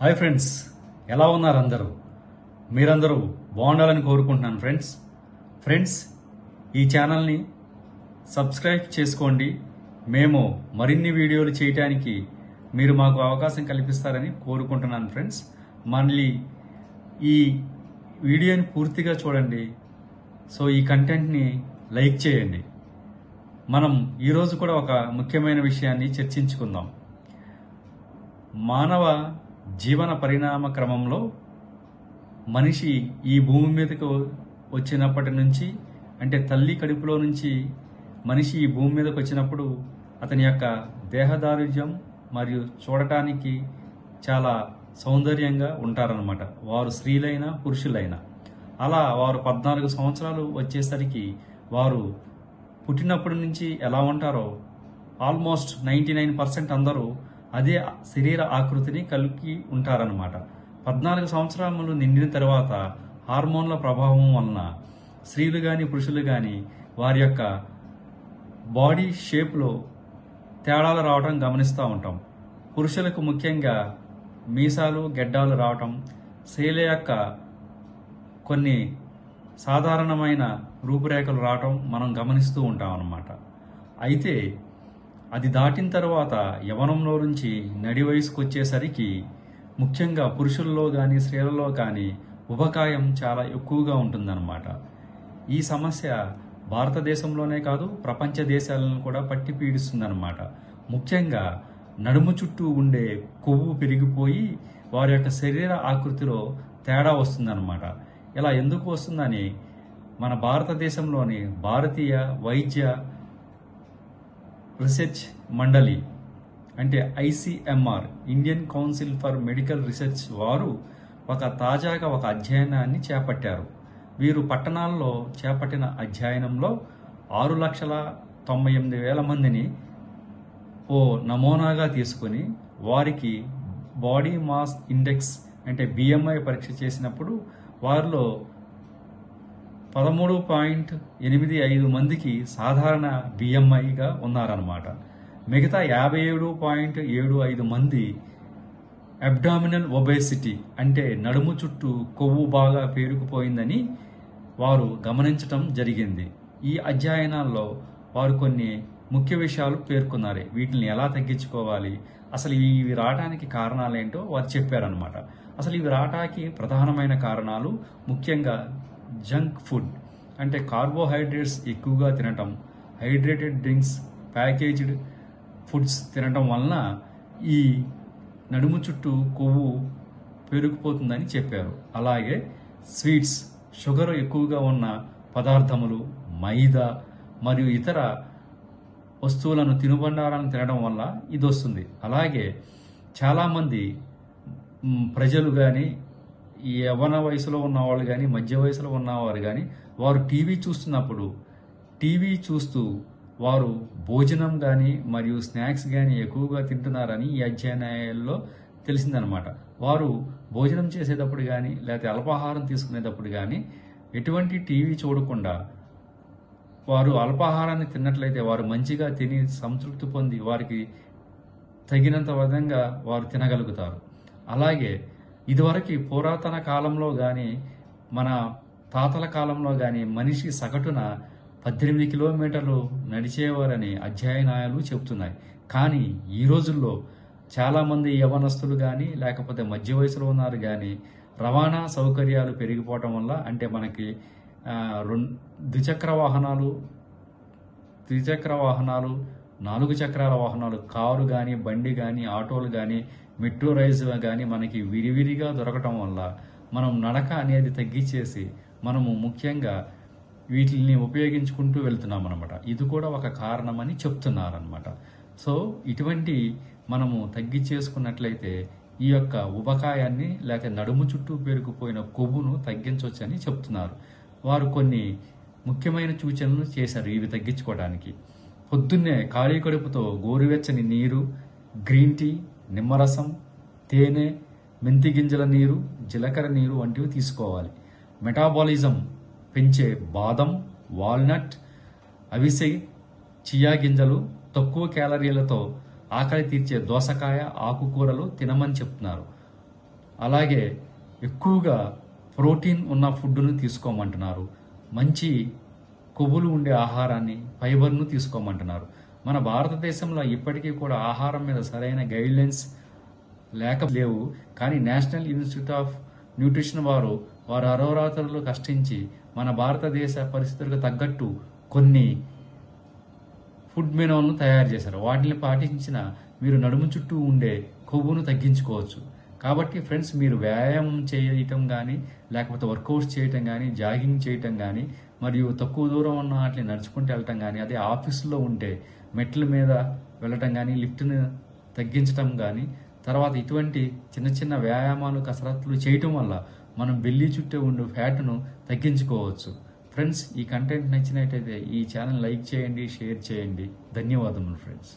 Hi friends, ఎలా ఉన్నారు అందరూ? మీరందరూ బాగుండాలని కోరుకుంటున్నాను ఫ్రెండ్స్ ఈ ఛానల్ని సబ్స్క్రైబ్ చేసుకోండి. మేము మరిన్ని వీడియోలు చేయడానికి మీరు మాకు అవకాశం కల్పిస్తారని కోరుకుంటున్నాను ఫ్రెండ్స్. మళ్ళీ ఈ వీడియోని పూర్తిగా చూడండి. సో ఈ కంటెంట్ని లైక్ చేయండి. మనం ఈరోజు కూడా ఒక ముఖ్యమైన విషయాన్ని చర్చించుకుందాం. మానవ జీవన పరిణామ క్రమంలో మనిషి ఈ భూమి మీదకు వచ్చినప్పటి నుంచి, అంటే తల్లి కడుపులో నుంచి మనిషి ఈ భూమి మీదకి వచ్చినప్పుడు అతని యొక్క దేహదారుఢ్యం మరియు చూడటానికి చాలా సౌందర్యంగా ఉంటారనమాట. వారు స్త్రీలైనా పురుషులైనా. అలా వారు 14 సంవత్సరాలు వచ్చేసరికి వారు పుట్టినప్పటి నుంచి ఎలా ఉంటారో ఆల్మోస్ట్ 99% అందరూ అదే శరీర ఆకృతిని కలిగి ఉంటారనమాట. 14 సంవత్సరాలు నిండిన తర్వాత హార్మోన్ల ప్రభావం వలన స్త్రీలు కానీ పురుషులు కానీ వారి యొక్క బాడీ షేప్లో తేడాలు రావడం గమనిస్తూ ఉంటాం. పురుషులకు ముఖ్యంగా మీసాలు గెడ్డాలు రావటం, స్త్రీల యొక్క కొన్ని సాధారణమైన రూపురేఖలు రావటం మనం గమనిస్తూ ఉంటాం అన్నమాట. అయితే అది దాటిన తర్వాత యవ్వనంలో నుంచి నడి వయసుకు వచ్చేసరికి ముఖ్యంగా పురుషుల్లో కానీ స్త్రీలలో కానీ ఉబకాయం చాలా ఎక్కువగా ఉంటుందన్నమాట. ఈ సమస్య భారతదేశంలోనే కాదు ప్రపంచ దేశాలను కూడా పట్టి పీడిస్తుందన్నమాట. ముఖ్యంగా నడుము చుట్టూ ఉండే కొవ్వు పెరిగిపోయి వారి యొక్క శరీర ఆకృతిలో తేడా వస్తుందన్నమాట. ఇలా ఎందుకు వస్తుందని మన భారతదేశంలోని భారతీయ వైద్య రీసెర్చ్ మండలి, అంటే ICMR, Indian council for medical research వారు తాజాగా ఒక అధ్యయనాన్ని చేపట్టారు. వీరు పట్టణాల్లో చేపట్టిన అధ్యయనంలో 6,98,000 మందిని ఓ నమూనాగా తీసుకుని వారికి బాడీ మాస్ ఇండెక్స్ అంటే BMI పరీక్ష చేసినప్పుడు వారిలో 13.85 మందికి సాధారణ BMIగా ఉన్నారన్నమాట. మిగతా 57.75 మంది అబ్డామినల్ ఒబేసిటీ అంటే నడుము చుట్టూ కొవ్వు బాగా పేరుకుపోయిందని వారు గమనించటం జరిగింది. ఈ అధ్యయనాల్లో వారు కొన్ని ముఖ్య విషయాలు పేర్కొన్నారు. వీటిని ఎలా తగ్గించుకోవాలి, అసలు ఇవి రావడానికి కారణాలేంటో వారు చెప్పారనమాట. అసలు ఇవి రావడానికి ప్రధానమైన కారణాలు ముఖ్యంగా జంక్ ఫుడ్ అంటే కార్బోహైడ్రేట్స్ ఎక్కువగా తినటం, హైడ్రేటెడ్ డ్రింక్స్, ప్యాకేజ్డ్ ఫుడ్స్ తినటం వలన ఈ నడుము చుట్టూ కొవ్వు పెరిగిపోతుందని చెప్పారు. అలాగే స్వీట్స్, షుగర్ ఎక్కువగా ఉన్న పదార్థములు, మైదా మరియు ఇతర వస్తువులను తినుబండారాలను తినడం వల్ల ఇది వస్తుంది. అలాగే చాలామంది ప్రజలు కానీ, ఈ యవ్వన వయసులో ఉన్నవాళ్ళు కానీ, మధ్య వయసులో ఉన్నవారు కానీ వారు టీవీ చూస్తూ వారు భోజనం కానీ మరియు స్నాక్స్ కానీ ఎక్కువగా తింటున్నారని ఈ అధ్యయనాల్లో తెలిసిందనమాట. వారు భోజనం చేసేటప్పుడు కానీ లేకపోతే అల్పాహారం తీసుకునేటప్పుడు కానీ ఎటువంటి టీవీ చూడకుండా వారు అల్పాహారాన్ని తిన్నట్లయితే వారు మంచిగా తిని సంతృప్తి పొంది వారికి తగినంత విధంగా వారు తినగలుగుతారు. అలాగే ఇదివరకు పురాతన కాలంలో కానీ మన తాతల కాలంలో కానీ మనిషి సగటున 18 కిలోమీటర్లు నడిచేవారని అధ్యయనాలు చెబుతున్నాయి. కానీ ఈ రోజుల్లో చాలామంది యవనస్తులు కానీ లేకపోతే మధ్య వయసులో ఉన్నారు కానీ రవాణా సౌకర్యాలు పెరిగిపోవటం వల్ల, అంటే మనకి ద్విచక్ర వాహనాలు, 4 చక్రాల వాహనాలు, కారు కానీ, బండి కానీ, ఆటోలు కానీ, మెట్రో రైల్స్ కానీ మనకి విరివిరిగా దొరకటం వల్ల మనం నడక అనేది తగ్గించేసి మనము ముఖ్యంగా వీటిని ఉపయోగించుకుంటూ వెళ్తున్నాం అనమాట. ఇది కూడా ఒక కారణమని చెప్తున్నారనమాట. సో ఇటువంటి మనము తగ్గించేసుకున్నట్లయితే ఈ యొక్క ఉబకాయాన్ని లేక నడుము చుట్టూ పేరుకుపోయిన కొవ్వును తగ్గించవచ్చని చెప్తున్నారు. వారు కొన్ని ముఖ్యమైన సూచనలు చేశారు ఇవి తగ్గించుకోవడానికి. పొద్దున్నే ఖాళీ కడుపుతో గోరువెచ్చని నీరు, గ్రీన్ టీ, నిమ్మరసం, తేనె, మెంతి గింజల నీరు, జీలకర్ర నీరు వంటివి తీసుకోవాలి. మెటాబాలిజం పెంచే బాదం, వాల్నట్, అవిసె, చియా గింజలు, తక్కువ క్యాలరీలతో ఆకలి తీర్చే దోసకాయ, ఆకుకూరలు తినమని చెప్తున్నారు. అలాగే ఎక్కువగా ప్రోటీన్ ఉన్న ఫుడ్ను తీసుకోమంటున్నారు. మంచి కొవ్వులు ఉండే ఆహారాన్ని, ఫైబర్ను తీసుకోమంటున్నారు. మన భారతదేశంలో ఇప్పటికీ కూడా ఆహారం మీద సరైన గైడ్లైన్స్ లేవు. కానీ నేషనల్ ఇన్స్టిట్యూట్ ఆఫ్ న్యూట్రిషన్ వారు అహోరాత్రులు కష్టించి మన భారతదేశ పరిస్థితులకు తగ్గట్టు కొన్ని ఫుడ్ మెనూలను తయారు చేశారు. వాటిని పాటించిన మీరు నడుము చుట్టూ ఉండే కొవ్వును తగ్గించుకోవచ్చు. కాబట్టి ఫ్రెండ్స్, మీరు వ్యాయామం చేయటం కానీ, లేకపోతే వర్కౌట్స్ చేయటం కానీ, జాగింగ్ చేయటం కానీ, మరియు తక్కువ దూరం ఉన్న వాటిని నడుచుకుంటూ వెళ్ళటం కానీ, అదే ఆఫీసులో ఉంటే మెట్ల మీద వెళ్ళటం కానీ, లిఫ్ట్ను తగ్గించటం కానీ, తర్వాత ఇటువంటి చిన్న చిన్న వ్యాయామాలు, కసరత్తులు చేయటం వల్ల మనం బెల్లీ చుట్టూ ఉండే ఫ్యాట్ను తగ్గించుకోవచ్చు. ఫ్రెండ్స్, ఈ కంటెంట్ నచ్చినట్టయితే ఈ ఛానల్ లైక్ చేయండి, షేర్ చేయండి. ధన్యవాదములు ఫ్రెండ్స్.